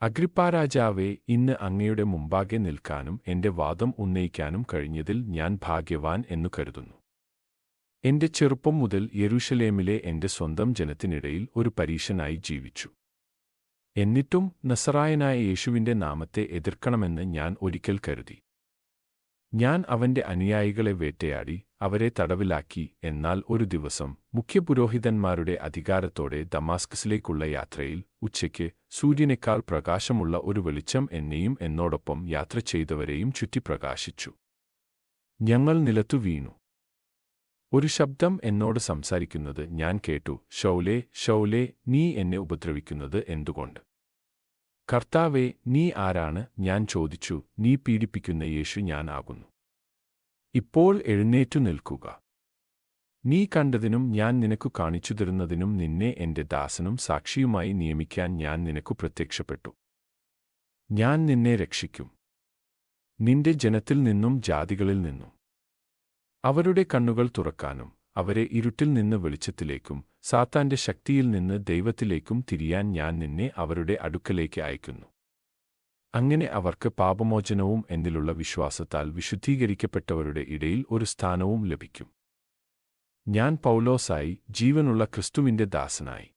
അഗ്രിപ്പാരാജാവേ, ഇന്ന് അങ്ങയുടെ മുമ്പാകെ നിൽക്കാനും എന്റെ വാദം ഉന്നയിക്കാനും കഴിഞ്ഞതിൽ ഞാൻ ഭാഗ്യവാൻ എന്നു കരുതുന്നു. എന്റെ ചെറുപ്പം മുതൽ യെരൂശലേമിലെ എന്റെ സ്വന്തം ജനത്തിനിടയിൽ ഒരു പരീശനായി ജീവിച്ചു. എന്നിട്ടും നസറായനായ യേശുവിന്റെ നാമത്തെ എതിർക്കണമെന്ന് ഞാൻ ഒരിക്കൽ കരുതി. ഞാൻ അവന്റെ അനുയായികളെ വേട്ടയാടി അവരെ തടവിലാക്കി. എന്നാൽ ഒരു ദിവസം മുഖ്യപുരോഹിതന്മാരുടെ അധികാരത്തോടെ ദമാസ്കസിലേക്കുള്ള യാത്രയിൽ ഉച്ചയ്ക്ക് സൂര്യനേക്കാൾ പ്രകാശമുള്ള ഒരു വെളിച്ചം എന്നെയും എന്നോടൊപ്പം യാത്ര ചെയ്തവരെയും ചുറ്റി പ്രകാശിച്ചു. ഞങ്ങൾ നിലത്തു വീണു. ഒരു ശബ്ദം എന്നോട് സംസാരിക്കുന്നത് ഞാൻ കേട്ടു. ശൗലേ, ശൗലേ, നീ എന്നെ ഉപദ്രവിക്കുന്നത് എന്തുകൊണ്ട്? കർത്താവേ, നീ ആരാണ്? ഞാൻ ചോദിച്ചു. നീ പീഡിപ്പിക്കുന്ന യേശു ഞാൻ ആകുന്നു. ഇപ്പോൾ എഴുന്നേറ്റു നിൽക്കുക. നീ കണ്ടതിനും ഞാൻ നിനക്കു കാണിച്ചു തരുന്നതിനും നിന്നെ എന്റെ ദാസനും സാക്ഷിയുമായി നിയമിക്കാൻ ഞാൻ നിനക്കു പ്രത്യക്ഷപ്പെട്ടു. ഞാൻ നിന്നെ രക്ഷിക്കും, നിന്റെ ജനത്തിൽ നിന്നും ജാതികളിൽ നിന്നും. അവരുടെ കണ്ണുകൾ തുറക്കാനും അവരെ ഇരുട്ടിൽ നിന്ന് വെളിച്ചത്തിലേക്കും സാത്താന്റെ ശക്തിയിൽ നിന്ന് ദൈവത്തിലേക്കും തിരിയാൻ ഞാൻ നിന്നെ അവരുടെ അടുക്കലേക്ക് അയക്കുന്നു. അങ്ങനെ അവർക്ക് പാപമോചനവും എന്നിലുള്ള വിശ്വാസത്താൽ വിശുദ്ധീകരിക്കപ്പെട്ടവരുടെ ഇടയിൽ ഒരു സ്ഥാനവും ലഭിക്കും. ഞാൻ പൗലോസായി, ജീവനുള്ള ക്രിസ്തുവിന്റെ ദാസനായി